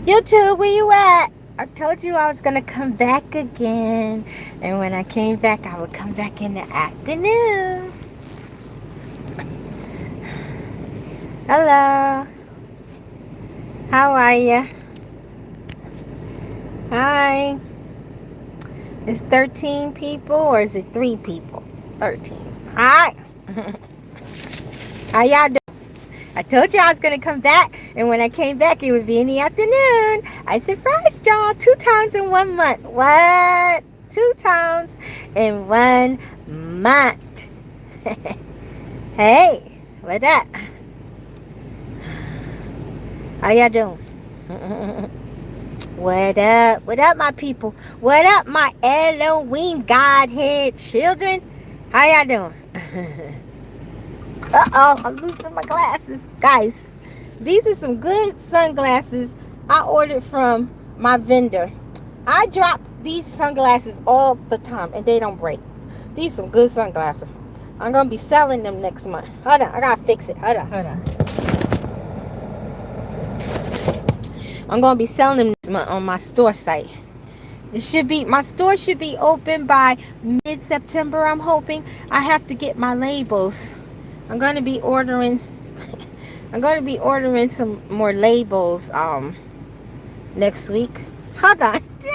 YouTube, where you at? I told you I was gonna come back again. And when I came back, I would come back in the afternoon. Hello. How are you? Hi. Is 13 people or is it 3 people? 13. Hi. How y'all doing? I told you I was gonna come back, and when I came back, it would be in the afternoon. I surprised y'all 2 times in 1 month. What? 2 times in 1 month. Hey, what up? How y'all doing? What up? What up, my people? What up, my Elohim Godhead children? How y'all doing? Uh-oh, I'm losing my glasses. Guys, these are some good sunglasses I ordered from my vendor. I drop these sunglasses all the time and they don't break. These some good sunglasses. I'm going to be selling them next month. Hold on, I got to fix it. Hold on. I'm going to be selling them next month on my store site. My store should be open by mid-September, I'm hoping. I have to get my labels. I'm going to be ordering some more labels next week. Hold on. They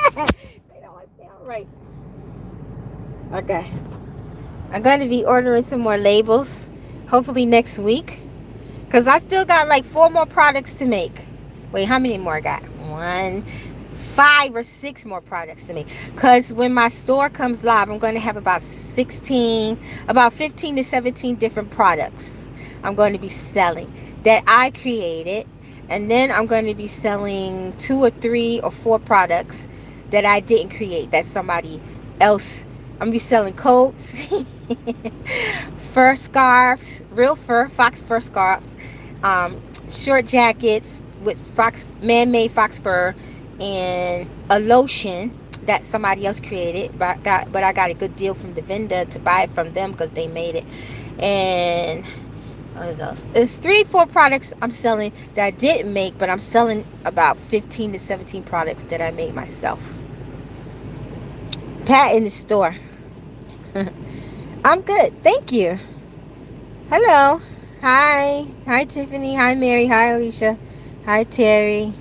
don't sound right. Okay. I'm going to be ordering some more labels hopefully next week, cuz I still got like 4 more products to make. Wait, how many more I got? 5 or 6 more products to make, because when my store comes live, I'm going to have about 15 to 17 different products I'm going to be selling that I created, and then I'm going to be selling 2 or 3 or 4 products that I didn't create, that somebody else. I'm going to be selling coats, fur scarves, real fur, fox fur scarves, short jackets with man-made fox fur, and a lotion that somebody else created, but I got a good deal from the vendor to buy it from them because they made it. And what else? It's 3-4 products I'm selling that I didn't make, but I'm selling about 15 to 17 products that I made myself. Pat in the store. I'm good, thank you. Hello. Hi Tiffany. Hi Mary. Hi Alicia. Hi Terry.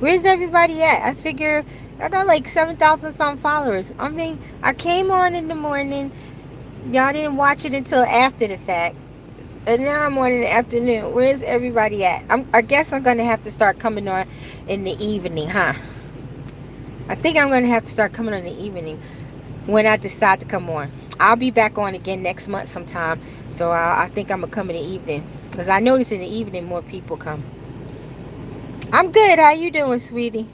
Where's everybody at? I figure I got like 7,000 some followers. I mean, I came on in the morning. Y'all didn't watch it until after the fact. And now I'm on in the afternoon. Where's everybody at? I guess I'm going to have to start coming on in the evening, huh? I think I'm going to have to start coming on in the evening when I decide to come on. I'll be back on again next month sometime. So I think I'm going to come in the evening, because I notice in the evening more people come. I'm good. How you doing, sweetie?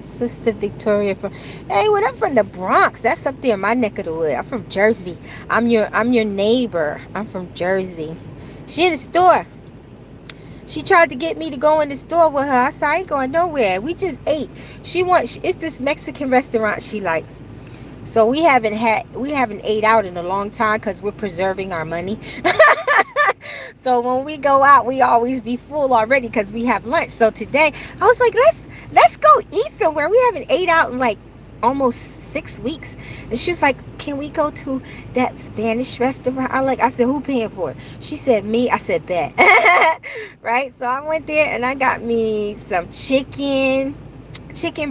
Sister Victoria from... Hey, what? I'm from the Bronx. That's up there, my neck of the wood. I'm from Jersey. I'm your neighbor. I'm from Jersey. She in the store. She tried to get me to go in the store with her. I said, I ain't going nowhere. We just ate. It's this Mexican restaurant she like. So we haven't ate out in a long time because we're preserving our money. So when we go out, we always be full already because we have lunch. So today, I was like, let's go eat somewhere. We haven't ate out in like almost 6 weeks. And she was like, can we go to that Spanish restaurant? I said, who paying for it? She said, me. I said, bet. Right? So I went there and I got me some chicken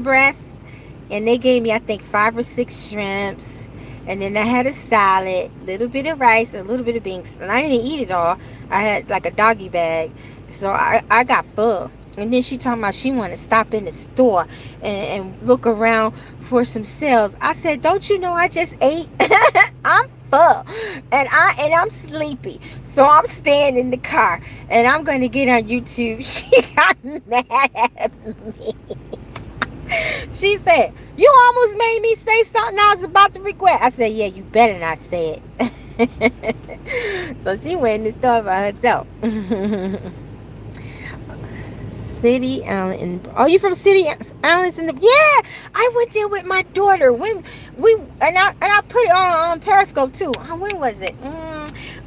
breasts. And they gave me, I think, 5 or 6 shrimps. And then I had a salad, a little bit of rice, a little bit of beans. And I didn't eat it all. I had like a doggy bag. So I got full. And then she talking about she want to stop in the store and look around for some sales. I said, don't you know I just ate? I'm full. And I'm sleepy. So I'm staying in the car. And I'm going to get on YouTube. She got mad at me. She said, you almost made me say something I was about to regret. I said, yeah, you better not say it. So she went in the store by herself. City Island. Oh, you from City Islands in the... Yeah, I went there with my daughter. When I put it on Periscope too. When was it?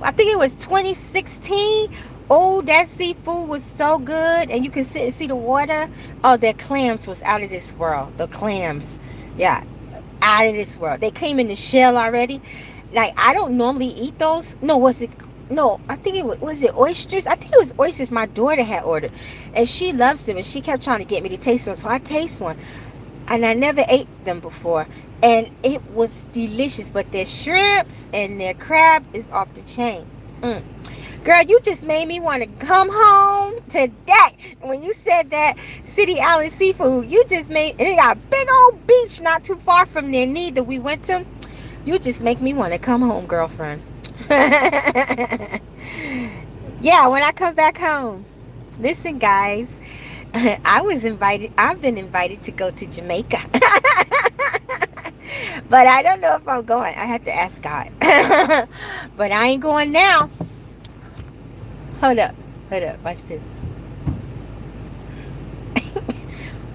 I think it was 2016 Oh, that seafood was so good, and you can sit and see the water. Oh, their clams was out of this world. The clams, yeah, out of this world. They came in the shell already. Like, I don't normally eat those. No, was it? No, I think it was it oysters. I think it was oysters my daughter had ordered, and she loves them, and she kept trying to get me to taste one. So I taste one, and I never ate them before, and it was delicious. But their shrimps and their crab is off the chain. Girl, you just made me want to come home today. When you said that City Island seafood, you just made, and it got a big old beach not too far from there neither. We went to. You just make me want to come home, girlfriend. Yeah, when I come back home. Listen, guys, I've been invited to go to Jamaica. But I don't know if I'm going. I have to ask God. But I ain't going now. Hold up. Watch this.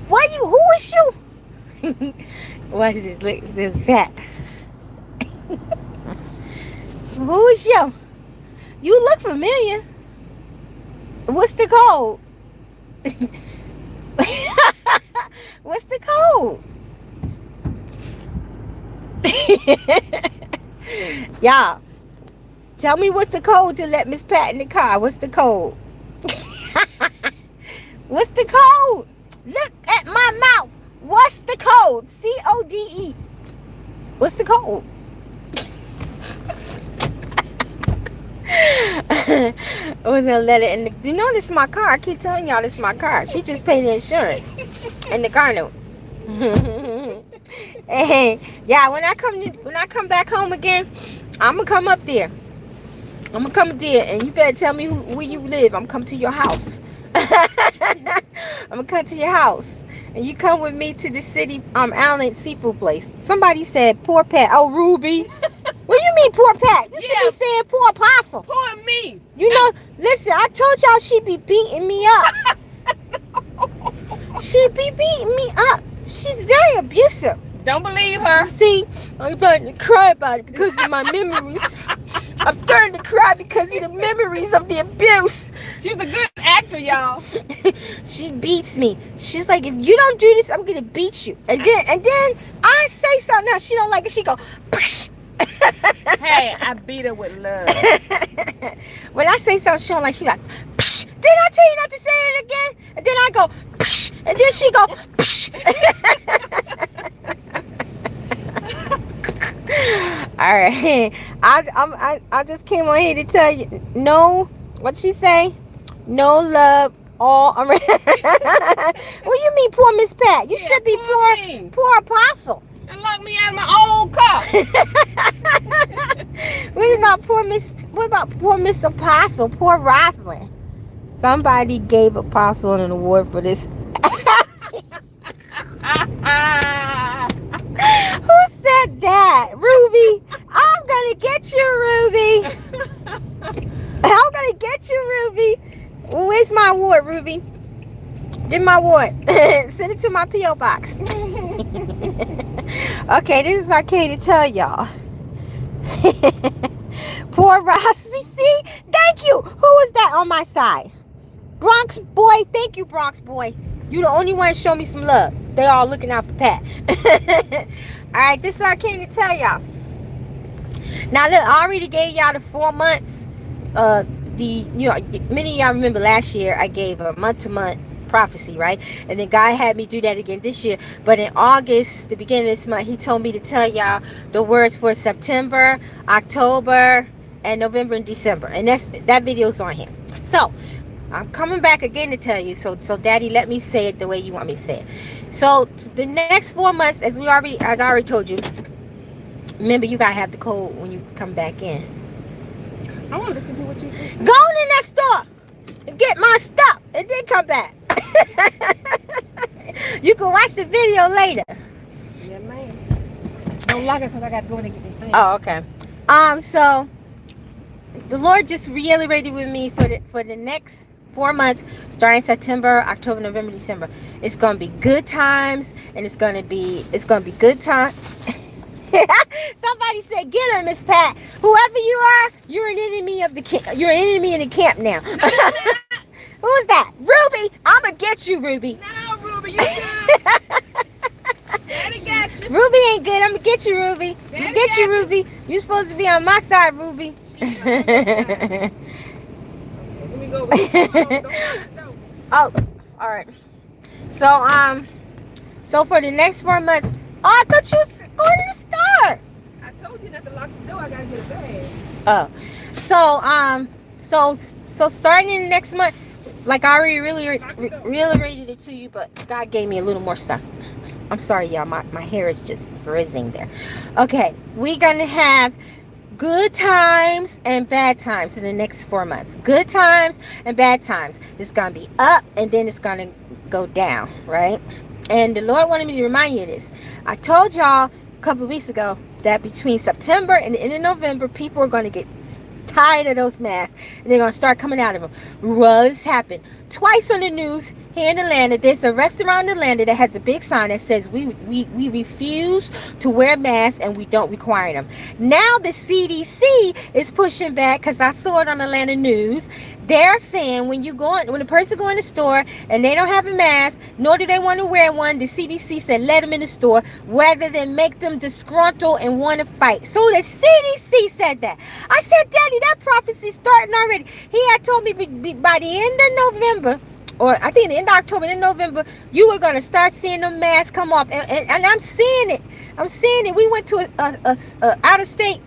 Who is you? Watch this. Look, this fat. Who is you? You look familiar. What's the code? What's the code? Y'all, tell me what's the code to let Miss Pat in the car. What's the code? What's the code? Look at my mouth. What's the code? CODE. What's the code? I was gonna let it in the, you know, this is my car. I keep telling y'all this is my car. She just paid the insurance and the car note. Hey, yeah, when I come back home again, I'm gonna come up there. I'm gonna come up there, and you better tell me where you live. I'm gonna come to your house. I'm gonna come to your house, and you come with me to the City Island seafood place. Somebody said poor Pat. Oh, Ruby. What do you mean poor Pat? You should be saying poor Apostle. Poor me. You know, listen, I told y'all she be beating me up. She be beating me up. She's very abusive. Don't believe her. See, I'm about to cry about it because of my memories. I'm starting to cry because of the memories of the abuse. She's a good actor, y'all. She beats me. She's like, if you don't do this, I'm gonna beat you. And then I say something else. She don't like it. She go, psh. Hey, I beat her with love. When I say something she don't like, she like, psh. Did I tell you not to say it again? And then I go, psh. And then she go, psh. All right, I just came on here to tell you, no, what she say? No love, all around. What you mean, poor Miss Pat? You should be poor Apostle. And locked me out of my own car. What about poor Miss Apostle? Poor Rosalind. Somebody gave Apostle an award for this. Who said that? Ruby. I'm gonna get you, Ruby. I'm gonna get you, Ruby. Where's my award, Ruby? Give my award. Send it to my P.O. box. Okay, this is okay to tell y'all. Poor Rossi. See? Thank you. Who is that on my side? Bronx boy. Thank you, Bronx boy. You the only one to show me some love. They all looking out for Pat. Alright, this is what I came to tell y'all. Now look, I already gave y'all the 4 months. Many of y'all remember last year I gave a month-to-month prophecy, right? And then God had me do that again this year. But in August, the beginning of this month, he told me to tell y'all the words for September, October, and November and December. And that video's on here. So I'm coming back again to tell you. So Daddy, let me say it the way you want me to say it. So the next 4 months, as I already told you, remember you gotta have the code when you come back in. I want to listen to what you just said. Go in that store and get my stuff and then come back. You can watch the video later. Yeah, man. Don't lock it because I got to go in and get these things. Oh, okay. So the Lord just reiterated with me for the next 4 months, starting September, October, November, December. It's gonna be good times, and it's gonna be good time. Somebody said, "Get her, Miss Pat." Whoever you are, you're an enemy of the camp. You're an enemy in the camp now. No, you're not. Who's that? Ruby. I'ma get you, Ruby. No, Ruby, you good. Daddy got you. Ruby ain't good. I'ma get you, Ruby. I'ma Daddy get you, got you. Ruby. You're supposed to be on my side, Ruby. She's on your side. Let me go. No. Oh, all right. So for the next 4 months. Oh, I thought you was going to the store. I told you not to lock the door. I gotta get a bag. So starting in the next month, like I already really reiterated it to you, but God gave me a little more stuff. I'm sorry, y'all. My hair is just frizzing there. Okay, we're gonna have good times and bad times in the next 4 months. Good times and bad times. It's gonna be up and then it's gonna go down, right? And the Lord wanted me to remind you of this. I told y'all a couple of weeks ago that between September and the end of November, people are going to get tired of those masks and they're going to start coming out of them. Well, it's happened twice on the news here in Atlanta. There's a restaurant in Atlanta that has a big sign that says we refuse to wear masks and we don't require them. Now the CDC is pushing back because I saw it on Atlanta news. They're saying when a person go in the store and they don't have a mask, nor do they want to wear one, the CDC said let them in the store rather than make them disgruntled and want to fight. So the CDC said that. I said, Daddy, that prophecy's starting already. He had told me by the end of November, or I think the end of October, in November, you were going to start seeing the masks come off. And I'm seeing it. I'm seeing it. We went to a out of state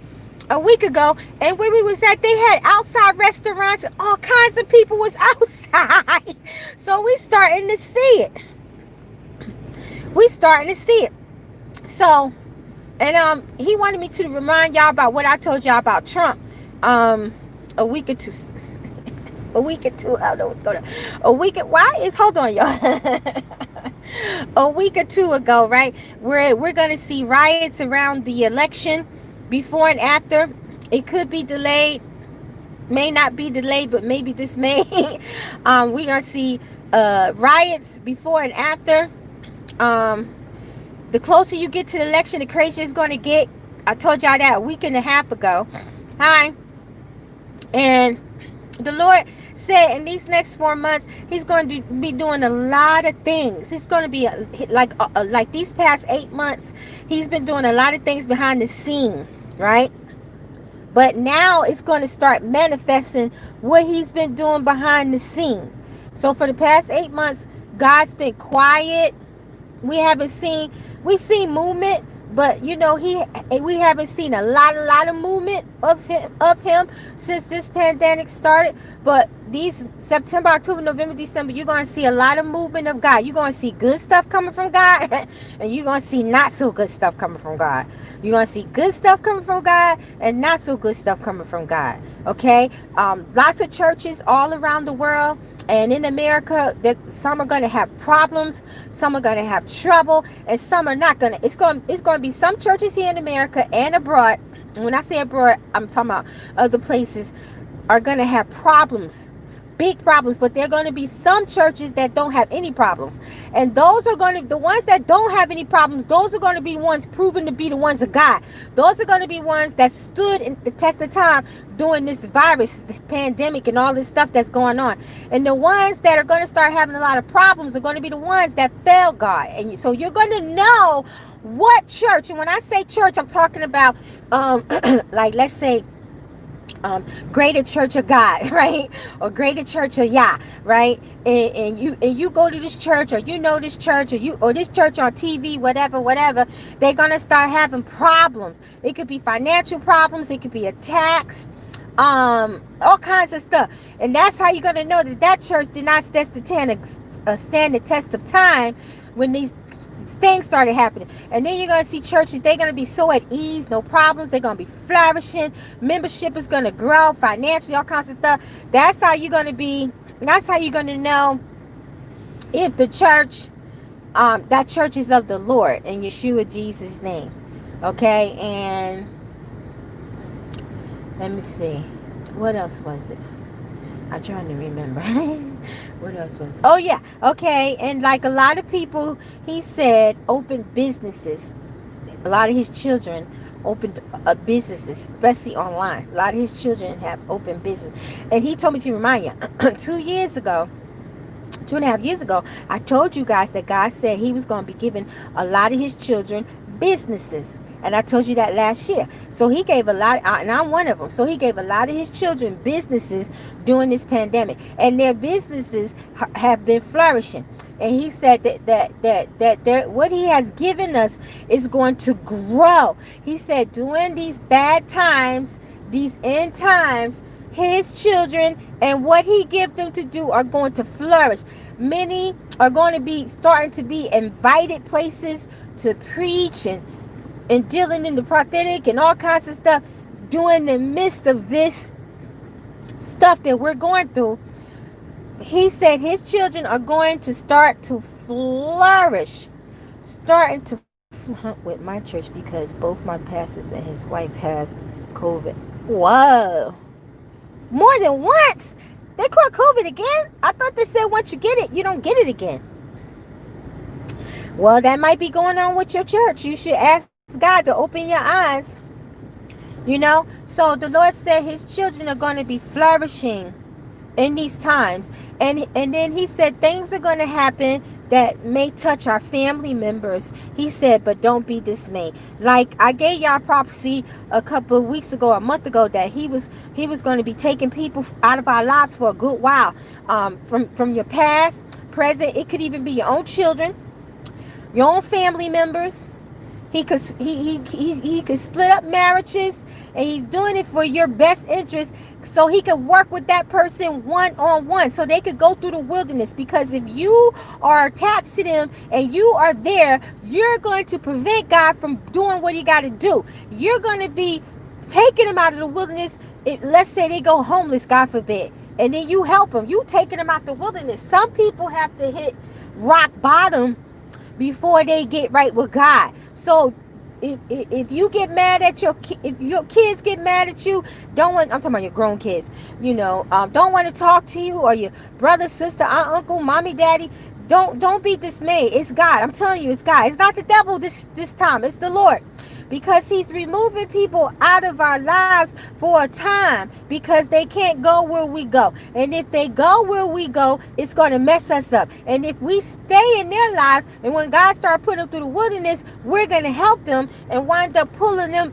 a week ago, and where we was at, they had outside restaurants. All kinds of people was outside. So we starting to see it. So, and he wanted me to remind y'all about what I told y'all about Trump a week or two. I don't know what's going on. Hold on, y'all. A week or two ago, right? We're gonna see riots around the election, before and after. It could be delayed, may not be delayed, but maybe this may. We're gonna see riots before and after. The closer you get to the election, the crazier it's gonna get. I told y'all that a week and a half ago. Hi. And the Lord said in these next 4 months, he's going to be doing a lot of things. It's going to be like these past 8 months, he's been doing a lot of things behind the scene, right? But now it's going to start manifesting what he's been doing behind the scene. So for the past 8 months, God's been quiet. We've seen movement, but you know, we haven't seen a lot of movement of him since this pandemic started. But these September, October, November, December, you're going to see a lot of movement of God. You're going to see good stuff coming from God, and you're going to see not so good stuff coming from God. You're going to see good stuff coming from God and not so good stuff coming from God. Okay? Lots of churches all around the world. And in America, some are going to have problems, some are going to have trouble, and some are not going to. It's going to be some churches here in America and abroad. And when I say abroad, I'm talking about other places, are going to have problems, big problems. But there are going to be some churches that don't have any problems. And those are going to, the ones that don't have any problems, those are going to be ones proven to be the ones of God. Those are going to be ones that stood in the test of time during this virus, pandemic, and all this stuff that's going on. And the ones that are going to start having a lot of problems are going to be the ones that failed God. And so you're going to know what church, and when I say church, I'm talking about like, let's say, Greater Church of God, right? Or Greater Church of Yah, right? And you go to this church, or you know this church, or this church on TV, whatever, they're gonna start having problems. It could be financial problems, it could be attacks, all kinds of stuff. And that's how you're gonna know that church did not stand the test of time when these things started happening. And then you're going to see churches, they're going to be so at ease, no problems, they're going to be flourishing, membership is going to grow financially, all kinds of stuff. That's how you're going to know if the church, that church is of the Lord in Yeshua Jesus' name. Okay? And let me see, what else was it? I'm trying to remember. What else? Oh, yeah. Okay. And like a lot of people, he said, open businesses. a lot of his children opened businesses, especially online. A lot of his children have opened business. And he told me to remind you, 2 years ago, 2.5 years ago, I told you guys that God said he was going to be giving a lot of his children businesses. And I told you that last year. So he gave a lot, and I'm one of them. So he gave a lot of his children businesses during this pandemic. And their businesses have been flourishing. And he said that what he has given us is going to grow. He said during these bad times, these end times, his children and what he gives them to do are going to flourish. Many are going to be starting to be invited places to preach and dealing in the prophetic and all kinds of stuff during the midst of this stuff that we're going through. He said his children are going to start to flourish, starting to with my church, because both my pastors and his wife have COVID. Whoa. More than once? They caught COVID again? I thought they said once you get it, you don't get it again. Well, that might be going on with your church. You should ask God to open your eyes. You know? So the Lord said his children are going to be flourishing in these times. And then he said things are going to happen that may touch our family members. He said, but don't be dismayed. Like I gave y'all prophecy a couple of weeks ago, a month ago, that he was going to be taking people out of our lives for a good while, from your past, present. It could even be your own children, your own family members. He could split up marriages, and he's doing it for your best interest, so he could work with that person one-on-one, so they could go through the wilderness. Because if you are attached to them and you are there, you're going to prevent God from doing what he got to do. You're going to be taking them out of the wilderness. Let's say they go homeless, God forbid, and then you help them. You taking them out the wilderness. Some people have to hit rock bottom before they get right with God. So if you get mad at if your kids get mad at you, I'm talking about your grown kids, don't want to talk to you, or your brother, sister, aunt, uncle, mommy, daddy, don't be dismayed. It's God. I'm telling you, it's God. It's not the devil this time. It's the Lord. Because he's removing people out of our lives for a time, because they can't go where we go. And if they go where we go, it's going to mess us up. And if we stay in their lives, and when God starts putting them through the wilderness, we're going to help them and wind up pulling them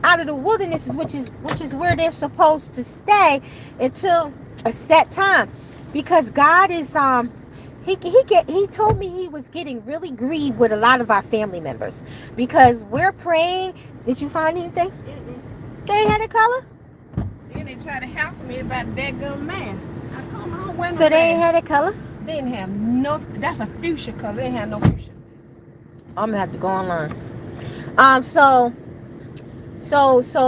out of the wilderness, which is where they're supposed to stay until a set time. Because God is He told me he was getting really grieved with a lot of our family members, because we're praying. Did you find anything? Mm-mm. They ain't had a color? Then they tried to house me about that gun mask. I told them I don't wear no So they ain't mask. had a color? They didn't have no. That's a fuchsia color. They didn't have no fuchsia. I'm gonna have to go online. So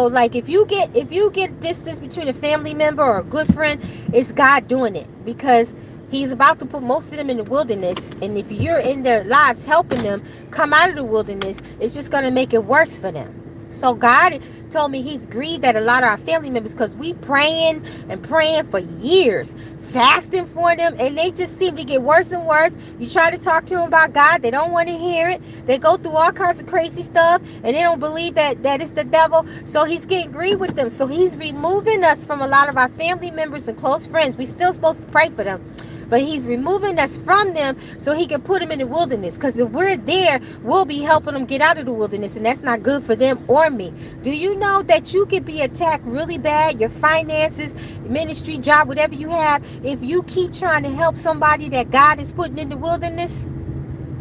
like if you get distance between a family member or a good friend, it's God doing it, because he's about to put most of them in the wilderness. And if you're in their lives helping them come out of the wilderness, it's just going to make it worse for them. So God told me he's grieved at a lot of our family members, because we praying for years, fasting for them, and they just seem to get worse and worse. You try to talk to them about God, they don't want to hear it. They go through all kinds of crazy stuff, and they don't believe that it's the devil. So he's getting grieved with them. So he's removing us from a lot of our family members and close friends. We still supposed to pray for them, but he's removing us from them so he can put them in the wilderness. Because if we're there, we'll be helping them get out of the wilderness, and that's not good for them or me. Do you know that you could be attacked really bad, your finances, ministry, job, whatever you have, if you keep trying to help somebody that God is putting in the wilderness?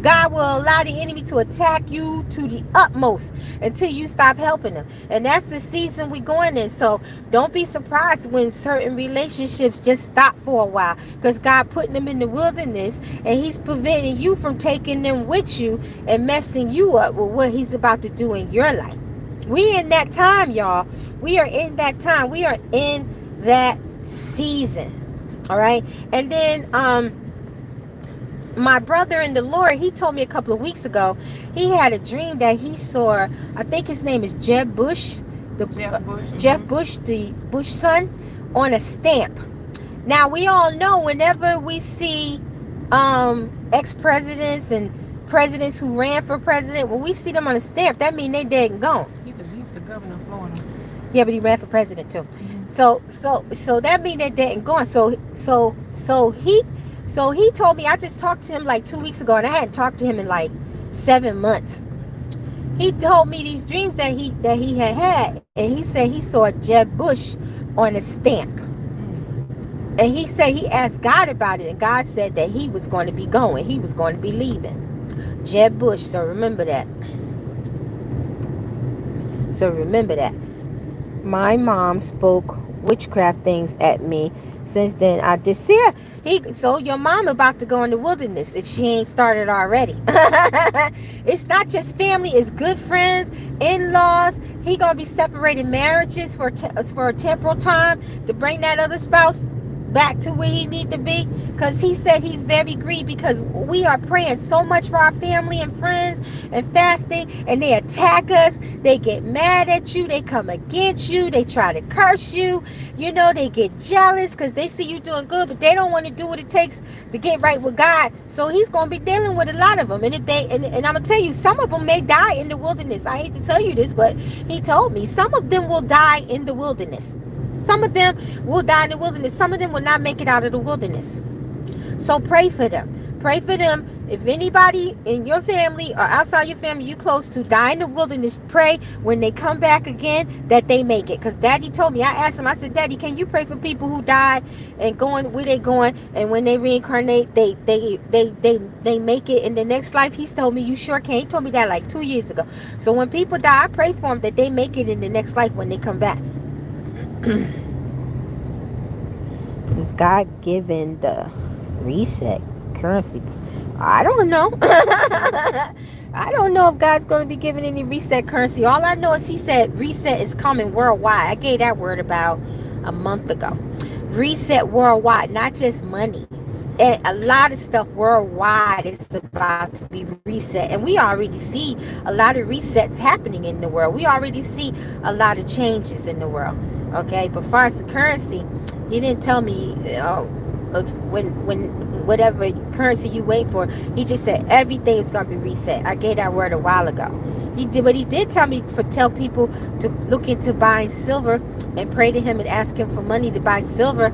God will allow the enemy to attack you to the utmost until you stop helping them. And that's the season we're going in. So don't be surprised when certain relationships just stop for a while, because God putting them in the wilderness, and he's preventing you from taking them with you and messing you up with what he's about to do in your life. We in that time, y'all. We are in that time. We are in that season. All right. And then my brother in the Lord, he told me a couple of weeks ago, he had a dream that he saw, I think his name is Jeb Bush, Jeff Bush, the Bush son, on a stamp. Now we all know whenever we see ex-presidents and presidents who ran for president, when we see them on a stamp, that mean they dead and gone. He was a governor of Florida. Yeah, but he ran for president too. So that mean they're dead and gone. So he told me, I just talked to him like 2 weeks ago, and I hadn't talked to him in like 7 months. He told me these dreams that he had, and he said he saw Jeb Bush on a stamp. And he said he asked God about it, and God said that he was going to be going. He was going to be leaving. Jeb Bush, so remember that. My mom spoke witchcraft things at me. Since then, I did see her. So your mom about to go in the wilderness if she ain't started already. It's not just family, it's good friends, in-laws. He gonna be separating marriages for a temporal time to bring that other spouse back to where he need to be, because he said he's very grieved because we are praying so much for our family and friends and fasting, and they attack us, they get mad at you, they come against you, they try to curse you, they get jealous because they see you doing good, but they don't want to do what it takes to get right with God. So he's going to be dealing with a lot of them, and if they and I'm gonna tell you, some of them may die in the wilderness. I hate to tell you this, but he told me some of them will die in the wilderness. Some of them will die in the wilderness. Some of them will not make it out of the wilderness. So pray for them. Pray for them. If anybody in your family or outside your family you close to die in the wilderness, pray when they come back again that they make it. Because Daddy told me, I asked him, I said, Daddy, can you pray for people who died and going where they going, and when they reincarnate, they make it in the next life? He told me, you sure can. He told me that like 2 years ago. So when people die, I pray for them that they make it in the next life when they come back. Is God given the reset currency? I don't know. I don't know if God's going to be giving any reset currency. All I know is he said reset is coming worldwide. I gave that word about a month ago. Reset worldwide, not just money. And a lot of stuff worldwide is about to be reset. And we already see a lot of resets happening in the world. We already see a lot of changes in the world. Okay, but as far as the currency, he didn't tell me of when whatever currency you wait for. He just said everything is gonna be reset. I gave that word a while ago. He did, but he did tell me tell people to look into buying silver and pray to him and ask him for money to buy silver,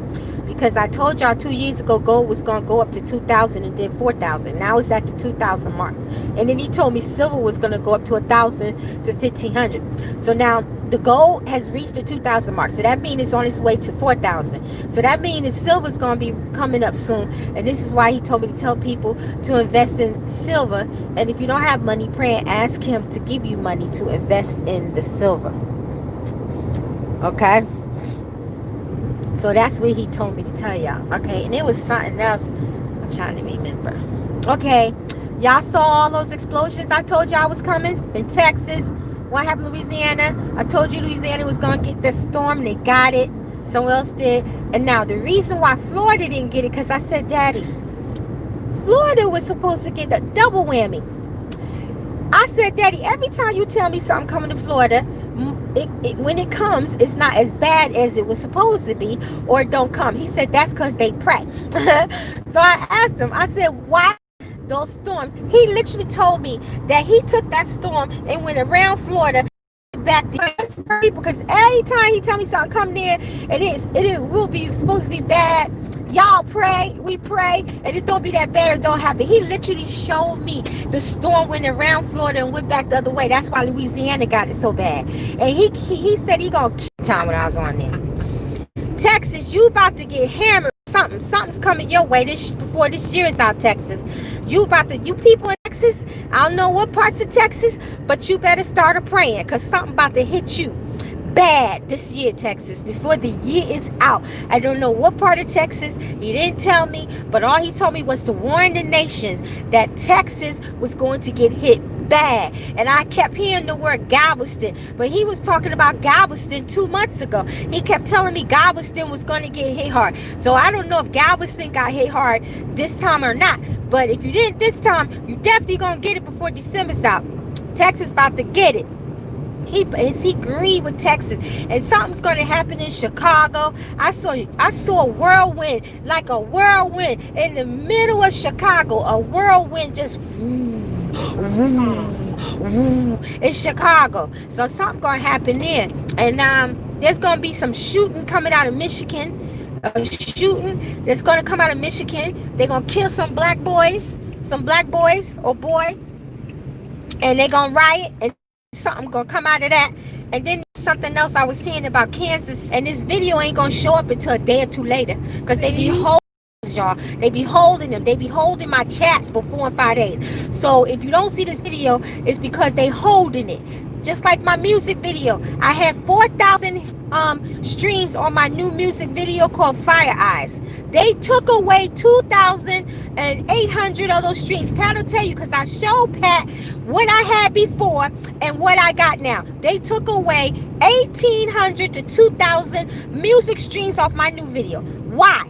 because I told y'all 2 years ago gold was gonna go up to 2,000 and then 4,000. Now it's at the 2,000 mark, and then he told me silver was gonna go up to 1,000 to 1,500. So now the gold has reached the 2,000 mark. So that means it's on its way to 4,000. So that means the silver's going to be coming up soon. And this is why he told me to tell people to invest in silver. And if you don't have money, pray and ask him to give you money to invest in the silver. Okay? So that's what he told me to tell y'all. Okay? And it was something else I'm trying to remember. Okay? Y'all saw all those explosions I told y'all was coming in Texas. What happened in Louisiana? I told you Louisiana was going to get the storm. They got it. Someone else did. And now the reason why Florida didn't get it, because I said, Daddy, Florida was supposed to get the double whammy. I said, Daddy, every time you tell me something coming to Florida, when it comes, it's not as bad as it was supposed to be, or it don't come. He said, that's because they pray. So I asked him, I said, why those storms? He literally told me that he took that storm and went around Florida back to people, because every time he tell me something come there, it will be supposed to be bad. Y'all pray, we pray, and it don't be that bad, it don't happen. He literally showed me the storm went around Florida and went back the other way. That's why Louisiana got it so bad. And he said he gonna keep time when I was on there. Texas, you about to get hammered. Something's coming your way before this year is out. Texas, you people in Texas, I don't know what parts of Texas, but you better start praying, because something about to hit you bad this year, Texas, before the year is out. I don't know what part of Texas. He didn't tell me, but all he told me was to warn the nations that Texas was going to get hit bad. And I kept hearing the word Galveston, but he was talking about Galveston 2 months ago. He kept telling me Galveston was going to get hit hard. So I don't know if Galveston got hit hard this time or not, but if you didn't this time, you definitely going to get it before December's out. Texas about to get it. He agreed with Texas, and something's going to happen in Chicago. I saw a whirlwind, like a whirlwind in the middle of Chicago. A whirlwind just in Chicago. So something gonna happen there. And there's gonna be some shooting coming out of Michigan. A shooting that's gonna come out of Michigan. They're gonna kill some black boys or boy, and they're gonna riot, and something gonna come out of that. And then something else I was seeing about Kansas, and this video ain't gonna show up until a day or two later, because they be holding y'all. They be holding them. They be holding my chats for 4 and 5 days. So if you don't see this video, it's because they holding it. Just like my music video, I had 4,000 streams on my new music video called Fire Eyes. They took away 2,800 of those streams. Pat will tell you, because I showed Pat what I had before and what I got now. They took away 1,800 to 2,000 music streams off my new video. Why?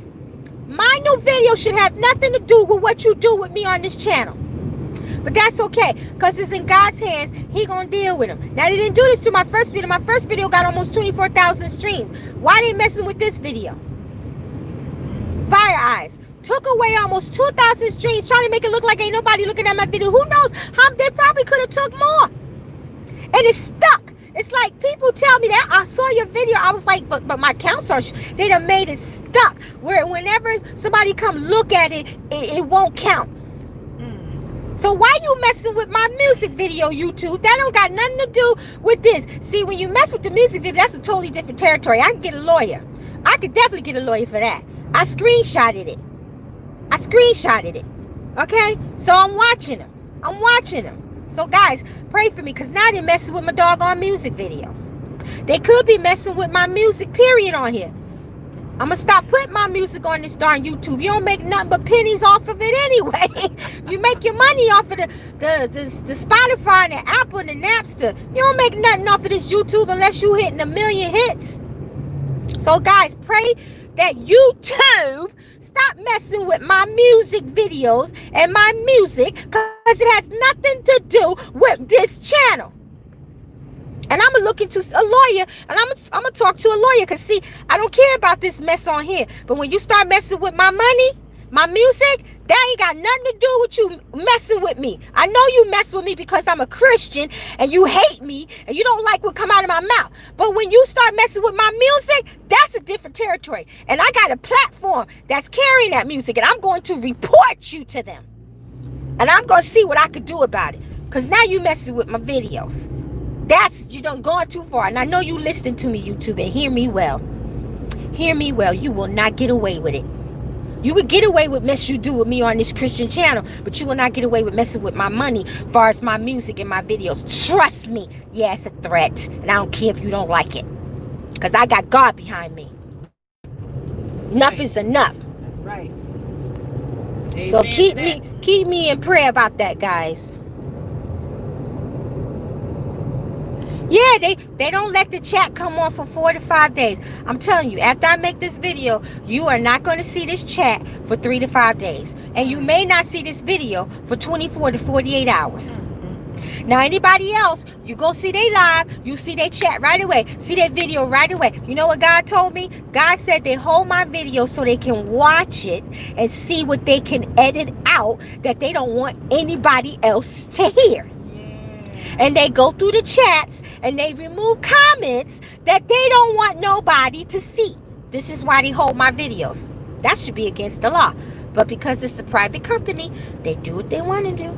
My new video should have nothing to do with what you do with me on this channel. But that's okay, because it's in God's hands. He gonna deal with them. Now, they didn't do this to my first video. My first video got almost 24,000 streams. Why they messing with this video? Fire Eyes took away almost 2,000 streams, trying to make it look like ain't nobody looking at my video. Who knows? They probably could have took more. And it's stuck. It's like people tell me that I saw your video. I was like, but my counts are, they done made it stuck. Where whenever somebody come look at it, it won't count. So why you messing with my music video, YouTube? That don't got nothing to do with this. See, when you mess with the music video, that's a totally different territory. I can get a lawyer. I could definitely get a lawyer for that. I screenshotted it. Okay? So I'm watching them. So guys, pray for me, because now they're messing with my doggone music video. They could be messing with my music, period, on here. I'm going to stop putting my music on this darn YouTube. You don't make nothing but pennies off of it anyway. You make your money off of the Spotify and the Apple and the Napster. You don't make nothing off of this YouTube unless you hitting 1 million hits. So guys, pray that YouTube stop messing with my music videos and my music, because it has nothing to do with this channel. And I'm going to look into a lawyer, and I'm going to talk to a lawyer, because, see, I don't care about this mess on here. But when you start messing with my money, my music, that ain't got nothing to do with you messing with me. I know you mess with me because I'm a Christian, and you hate me, and you don't like what come out of my mouth. But when you start messing with my music, that's a different territory. And I got a platform that's carrying that music, and I'm going to report you to them. And I'm going to see what I could do about it, because now you messing with my videos. You done gone too far. And I know you listening to me, YouTube, and hear me well. Hear me well. You will not get away with it. You would get away with mess you do with me on this Christian channel, but you will not get away with messing with my money as far as my music and my videos. Trust me. Yeah, it's a threat. And I don't care if you don't like it, because I got God behind me. Enough is enough. That's right. So keep me in prayer about that, guys. Yeah, they don't let the chat come on for 4 to 5 days. I'm telling you, after I make this video, you are not going to see this chat for 3 to 5 days. And you may not see this video for 24 to 48 hours. Now, anybody else, you go see they live, you see they chat right away, see that video right away. You know what God told me? God said they hold my video so they can watch it and see what they can edit out that they don't want anybody else to hear. And they go through the chats and they remove comments that they don't want nobody to see. This is why they hold my videos. That should be against the law. But because it's a private company, they do what they want to do.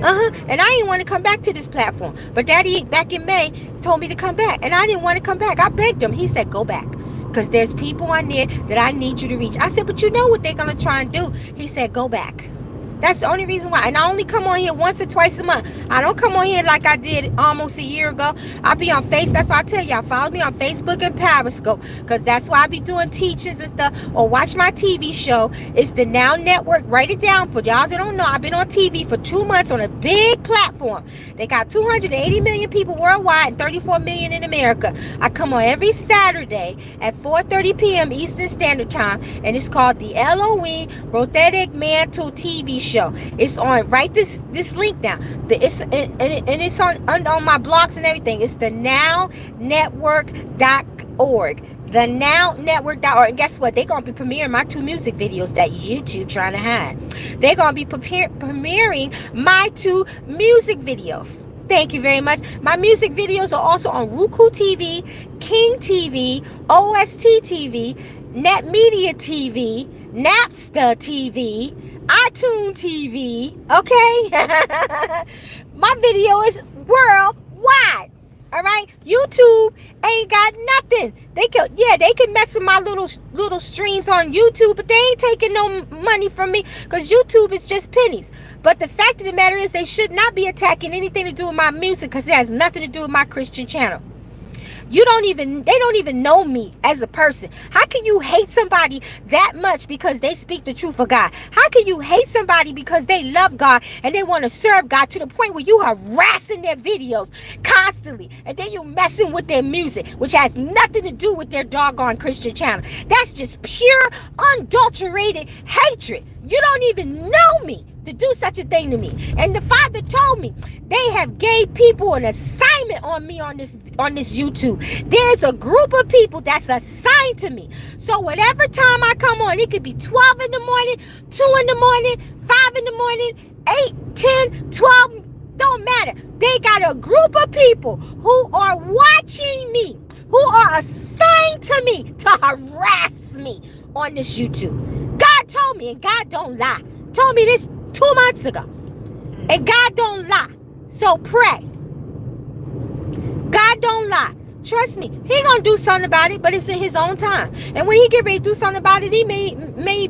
And I didn't want to come back to this platform. But Daddy, back in May, told me to come back. And I didn't want to come back. I begged him. He said, go back. Because there's people on there that I need you to reach. I said, but you know what they're going to try and do. He said, go back. That's the only reason why. And I only come on here once or twice a month. I don't come on here like I did almost a year ago. I be on Facebook. That's why I tell y'all, follow me on Facebook and Periscope, because that's why I be doing teachings and stuff. Or watch my TV show. It's the Thenownetwork. Write it down for y'all that don't know. I've been on TV for 2 months on a big platform. They got 280 million people worldwide and 34 million in America. I come on every Saturday at 4:30 p.m. Eastern Standard Time, and it's called the ELOHIM Prophetic Mantle TV show. It's on, write this link down. It's on my blogs and everything. It's the Thenownetwork.org. Thenownetwork.org. And guess what? They're going to be premiering my 2 music videos that YouTube trying to hide. They're going to be premiering my 2 music videos. Thank you very much. My music videos are also on Roku TV, King TV, OST TV, Net Media TV, Napster TV, iTunes TV. Okay? My video is worldwide. All right, YouTube ain't got nothing. They could mess with my little streams on YouTube, but they ain't taking no money from me because YouTube is just pennies. But the fact of the matter is, they should not be attacking anything to do with my music because it has nothing to do with my Christian channel. They don't even know me as a person. How can you hate somebody that much because they speak the truth of God? How can you hate somebody because they love God and they want to serve God to the point where you harassing their videos constantly and then you messing with their music, which has nothing to do with their doggone Christian channel? That's just pure, unadulterated hatred. You don't even know me to do such a thing to me. And the Father told me they have gave people an assignment on me on this YouTube. There's a group of people that's assigned to me. So whatever time I come on, it could be 12 in the morning, 2 in the morning, 5 in the morning, 8, 10, 12, don't matter. They got a group of people who are watching me, who are assigned to me to harass me on this YouTube. God told me, and God don't lie. Told me this 2 months ago. And God don't lie. So pray. God don't lie. Trust me, he gonna do something about it, but it's in his own time. And when he get ready to do something about it, he may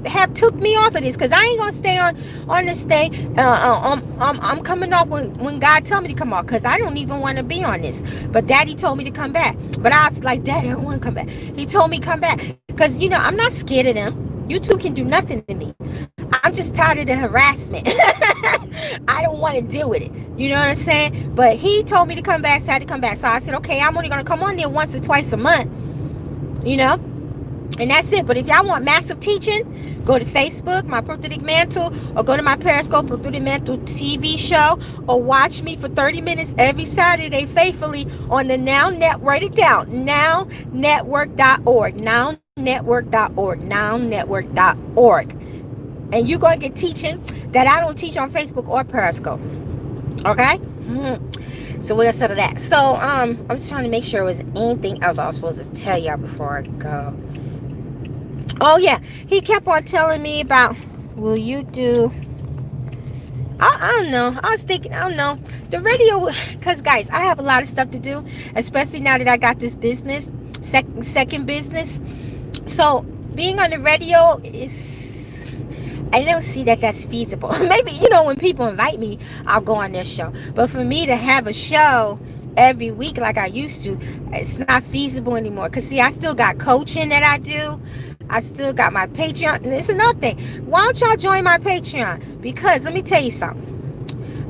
have took me off of this, because I ain't gonna stay on this thing. I'm coming off when God tell me to come off, because I don't even want to be on this. But Daddy told me to come back. But I was like, Daddy, I don't want to come back. He told me come back, because I'm not scared of them. YouTube can do nothing to me. I'm just tired of the harassment. I don't want to deal with it. You know what I'm saying? But he told me to come back, so I had to come back. So I said, okay, I'm only going to come on there once or twice a month. And that's it. But if y'all want massive teaching, go to Facebook, my Prophetic Mantle, or go to my Periscope, Prophetic Mantle TV show, or watch me for 30 minutes every Saturday faithfully on the Now Net. Write it down. Thenownetwork.org. Thenownetwork.org. Thenownetwork.org. And you're going to get teaching that I don't teach on Facebook or Periscope. Okay? So we'll settle that. So I'm just trying to make sure there was anything else I was supposed to tell y'all before I go. Oh yeah, he kept on telling me about, will you do, I don't know. I was thinking, I don't know, the radio, because guys, I have a lot of stuff to do, especially now that I got this business, second business. So being on the radio is, I don't see that that's feasible. Maybe, when people invite me, I'll go on their show. But for me to have a show every week like I used to, it's not feasible anymore. Because, see, I still got coaching that I do. I still got my Patreon. And it's another thing. Why don't y'all join my Patreon? Because, let me tell you something.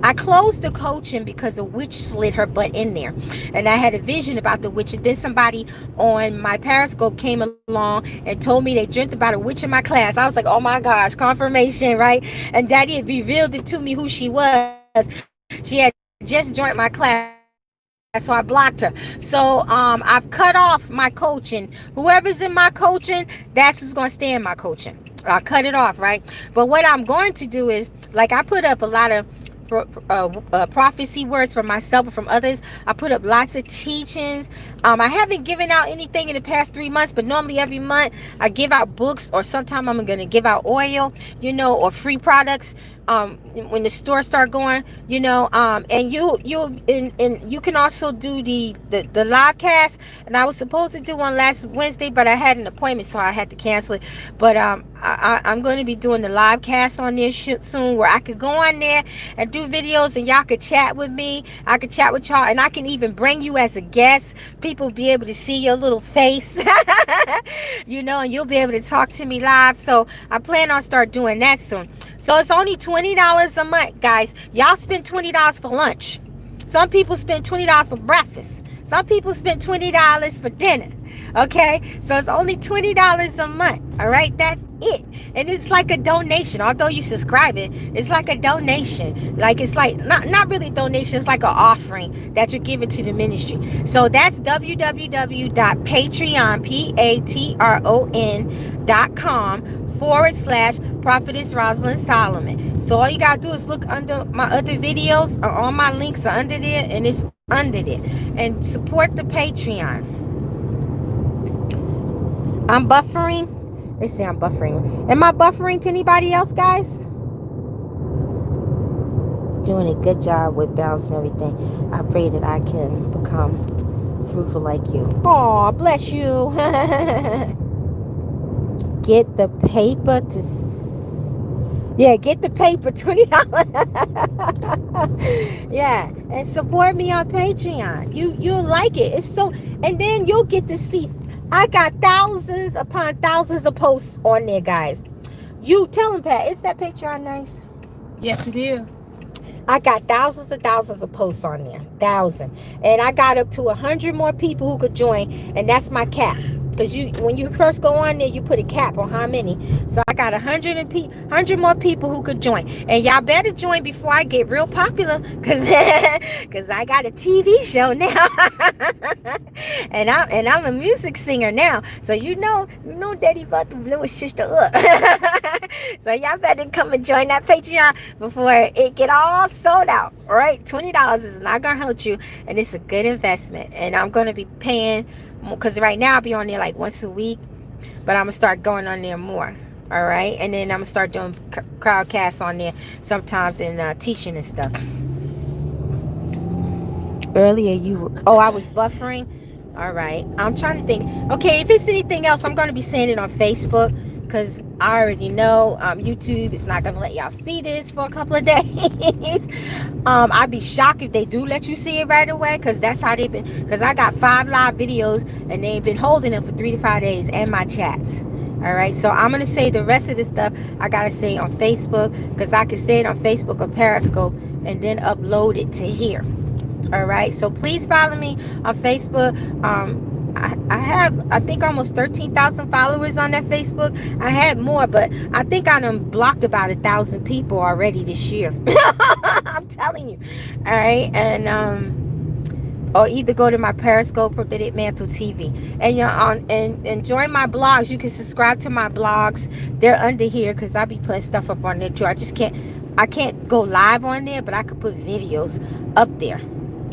I closed the coaching because a witch slid her butt in there. And I had a vision about the witch. And then somebody on my Periscope came along and told me they dreamt about a witch in my class. I was like, oh my gosh, confirmation, right? And Daddy had revealed it to me who she was. She had just joined my class. So I blocked her. So I've cut off my coaching. Whoever's in my coaching, that's who's going to stay in my coaching. I cut it off, right? But what I'm going to do is, like, I put up a lot of prophecy words from myself and from others. I put up lots of teachings. I haven't given out anything in the past 3 months, but normally every month I give out books, or sometime I'm going to give out oil, or free products. When the stores start going, and you can also do the live cast. And I was supposed to do one last Wednesday, but I had an appointment, so I had to cancel it. But I'm going to be doing the live cast on there soon, where I could go on there and do videos, and y'all could chat with me. I could chat with y'all, and I can even bring you as a guest. People be able to see your little face, and you'll be able to talk to me live. So I plan on start doing that soon. So it's only $20 a month, guys. Y'all spend $20 for lunch. Some people spend $20 for breakfast. Some people spend $20 for dinner. Okay? So it's only $20 a month. All right? That's it. And it's like a donation. Although you subscribe it's like a donation. Like it's like not really a donation, it's like an offering that you're giving to the ministry. So that's www.patreon.com/prophetess Rosalind Solomon. So all you gotta do is look under my other videos, or all my links are under there, and it's under there. And support the Patreon. I'm buffering. They say I'm buffering. Am I buffering to anybody else, guys? Doing a good job with balance and everything. I pray that I can become fruitful like you. Aw, bless you. Get the paper to... Yeah, get the paper, $20. Yeah, and support me on Patreon. You'll like it. It's so... And then you'll get to see... I got thousands upon thousands of posts on there, guys. You tell them, Pat, is that Patreon nice? Yes, it is. I got thousands and thousands of posts on there. 1,000. And I got up to 100 more people who could join. And that's my cap. Because when you first go on there, you put a cap on how many. So I got 100 more people who could join. And y'all better join before I get real popular. Because I got a TV show now. and I'm a music singer now. So you know Daddy about to blow his sister up. So y'all better come and join that Patreon before it get all sold out. All right? $20 is not going to hurt you. And it's a good investment. And I'm going to be paying... Because right now I'll be on there like once a week, but I'm gonna start going on there more. All right, and then I'm gonna start doing crowdcasts on there sometimes, and teaching and stuff. Earlier I was buffering. All right, I'm trying to think. Okay, if it's anything else, I'm gonna be saying it on Facebook, because I already know YouTube is not gonna let y'all see this for a couple of days. I'd be shocked if they do let you see it right away, because that's how they've been. Because I got 5 live videos and they've been holding them for 3 to 5 days, and my chats. All right, so I'm gonna say the rest of this stuff I gotta say on Facebook, because I can say it on Facebook or Periscope and then upload it to here. All right, so please follow me on Facebook. I have, I think, almost 13,000 followers on that Facebook. I had more, but I think I done blocked about 1,000 people already this year. I'm telling you. All right, and or either go to my Periscope, Prophetic Mantle TV, and you're on, and join my blogs. You can subscribe to my blogs. They're under here, because I be putting stuff up on there too. I can't go live on there, but I could put videos up there.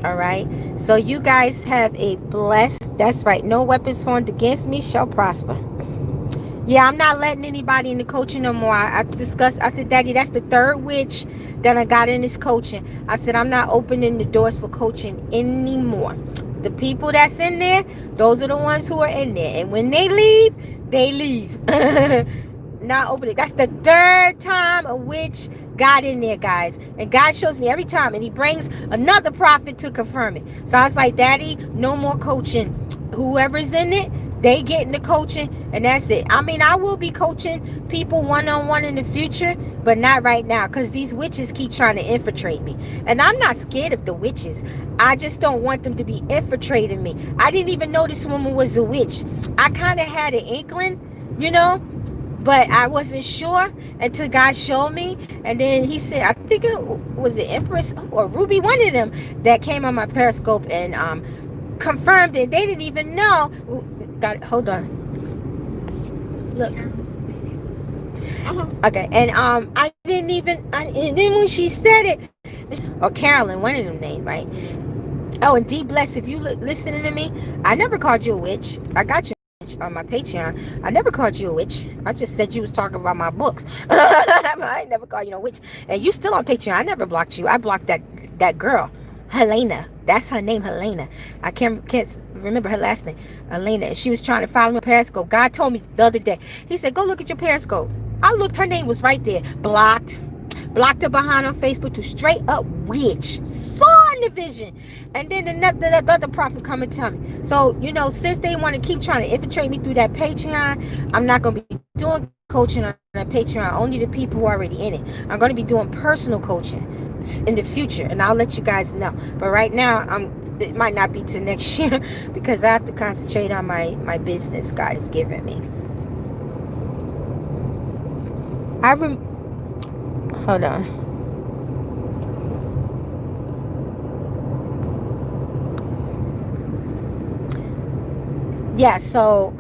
All right, so you guys have a blessed... That's right, no weapons formed against me shall prosper. Yeah, I'm not letting anybody in the coaching no more. I said, Daddy, that's the 3rd witch that I got in this coaching. I said, I'm not opening the doors for coaching anymore. The people that's in there, those are the ones who are in there, and when they leave, they leave. Not opening. That's the 3rd time a witch got in there, guys, and God shows me every time, and he brings another prophet to confirm it. So I was like, Daddy, no more coaching. Whoever's in it, they get in the coaching, and that's it. I mean, I will be coaching people one-on-one in the future, but not right now, because these witches keep trying to infiltrate me. And I'm not scared of the witches. I just don't want them to be infiltrating me. I didn't even know this woman was a witch. I kind of had an inkling, but I wasn't sure until God showed me. And then he said, I think it was the Empress or Ruby, one of them, that came on my Periscope and confirmed it. They didn't even know. Hold on. Look. Okay, and I didn't even. And then when she said it, or Carolyn, one of them names, right? Oh, and D Bless, if you listening to me, I never called you a witch. I got you on my Patreon. I never called you a witch. I just said you was talking about my books. I never called you no witch. And you still on Patreon. I never blocked you. I blocked that girl, Helena. That's her name, Helena. I can't remember her last name, Helena. She was trying to follow me on Periscope. God told me the other day. He said, go look at your Periscope. I looked. Her name was right there. Blocked her behind on Facebook to straight up witch. Saw in the vision. And then the other prophet come and tell me. So, since they want to keep trying to infiltrate me through that Patreon, I'm not going to be doing coaching on that Patreon. Only the people who are already in it. I'm going to be doing personal coaching in the future, and I'll let you guys know. But right now, it might not be till next year, because I have to concentrate on my business God is giving me. I hold on. Yeah, so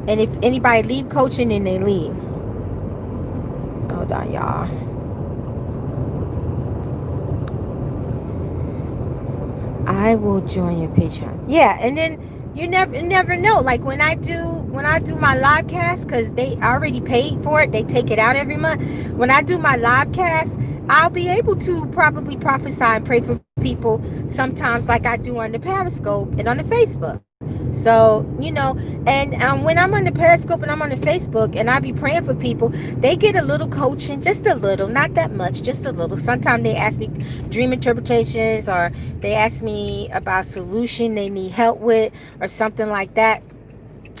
and if anybody leave coaching, then they leave. Hold on, y'all. I will join your Patreon. Yeah, and then you never know. Like when I do my live cast, because they already paid for it, they take it out every month. When I do my live cast, I'll be able to probably prophesy and pray for people sometimes, like I do on the Periscope and on the Facebook. So, and when I'm on the Periscope and I'm on the Facebook and I be praying for people, they get a little coaching, just a little, not that much, just a little. Sometimes they ask me dream interpretations, or they ask me about solution they need help with or something like that.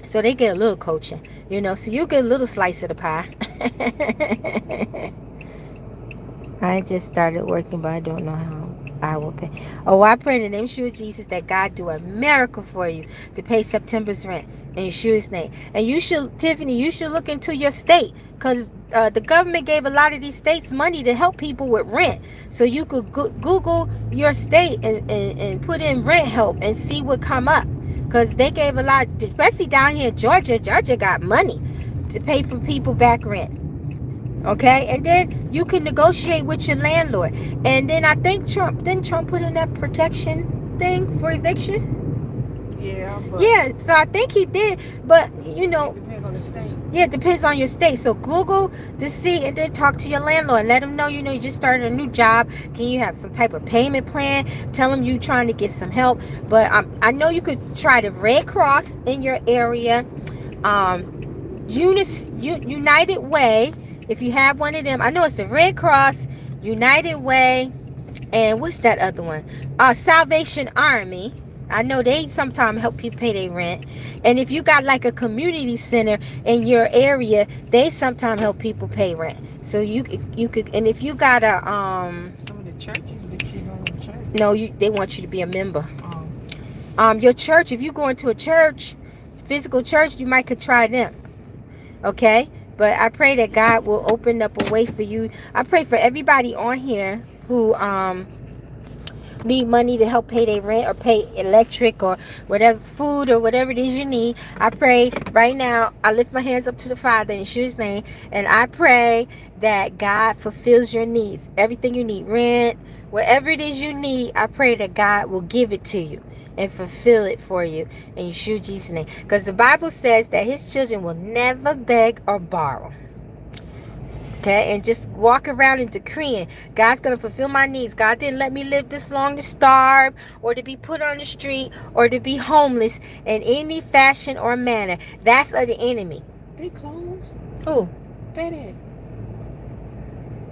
So they get a little coaching, so you get a little slice of the pie. I just started working, but I don't know how I will pay. Oh, I pray in the name of Yeshua Jesus that God do a miracle for you to pay September's rent in Yeshua's name. And you should, Tiffany, you should look into your state, because the government gave a lot of these states money to help people with rent. So you could Google your state and put in rent help and see what come up. Because they gave a lot, especially down here in Georgia. Georgia got money to pay for people back rent. Okay, and then you can negotiate with your landlord. And then I think didn't Trump put in that protection thing for eviction? Yeah, so I think he did, but it depends on the state. Yeah, it depends on your state. So Google to see, and then talk to your landlord and let them know, you just started a new job. Can you have some type of payment plan? Tell them you trying to get some help. But I know you could try the Red Cross in your area, United Way. If you have one of them, I know it's the Red Cross, United Way, and what's that other one? Salvation Army. I know they sometimes help people pay their rent. And if you got like a community center in your area, they sometimes help people pay rent. So you could, and if you got a some of the churches that you go to church. No, they want you to be a member. Your church, if you go into a church, physical church, you might could try them. Okay? But I pray that God will open up a way for you. I pray for everybody on here who need money to help pay their rent or pay electric or whatever, food or whatever it is you need. I pray right now, I lift my hands up to the Father in Yeshua's name, and I pray that God fulfills your needs. Everything you need, rent, whatever it is you need, I pray that God will give it to you and fulfill it for you in Yeshua Jesus' name. Because the Bible says that his children will never beg or borrow. Okay, and just walk around and decreeing, God's going to fulfill my needs. God didn't let me live this long to starve or to be put on the street or to be homeless in any fashion or manner. That's of the enemy. They closed. Who? FedEx.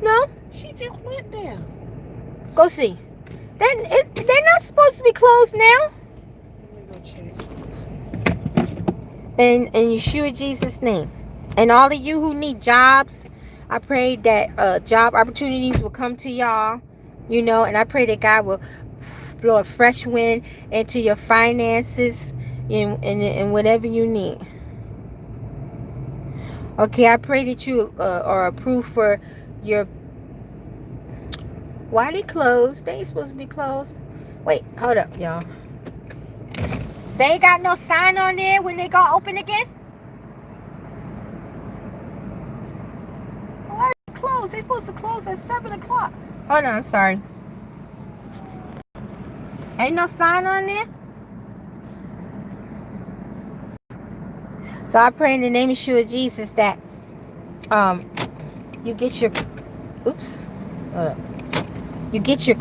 No. She just went there. Go see. They're not supposed to be closed now. Let me go check. In Yeshua Jesus' name. And all of you who need jobs, I pray that job opportunities will come to y'all, and I pray that God will blow a fresh wind into your finances and whatever you need. Okay, I pray that you are approved for your... Why they closed? They ain't supposed to be closed. Wait, hold up, y'all. They ain't got no sign on there when they gonna open again? Why are they closed? They supposed to close at 7 o'clock. Hold on, I'm sorry. Ain't no sign on there? So I pray in the name of Yeshua Jesus that you get your... Oops. Hold up. You get your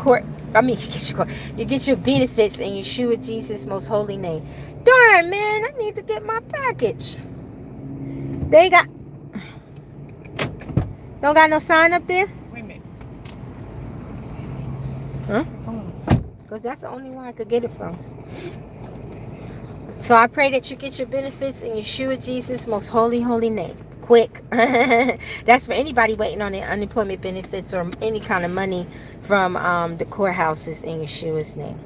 you get your benefits in Yeshua Jesus' most holy name. Darn, man, I need to get my package. They got... Don't got no sign up there? Wait a minute. Huh? Because that's the only one I could get it from. So I pray that you get your benefits in Yeshua Jesus' most holy name. Quick. That's for anybody waiting on their unemployment benefits or any kind of money from the courthouses in Yeshua's name.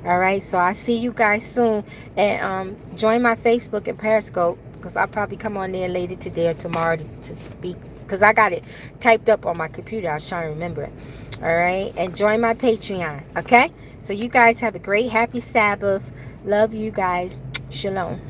All right, so I see you guys soon, and join my Facebook and Periscope because I'll probably come on there later today or tomorrow to speak, because I got it typed up on my computer. I was trying to remember it. All right, and join my Patreon. Okay, so you guys have a great happy Sabbath. Love you guys. Shalom.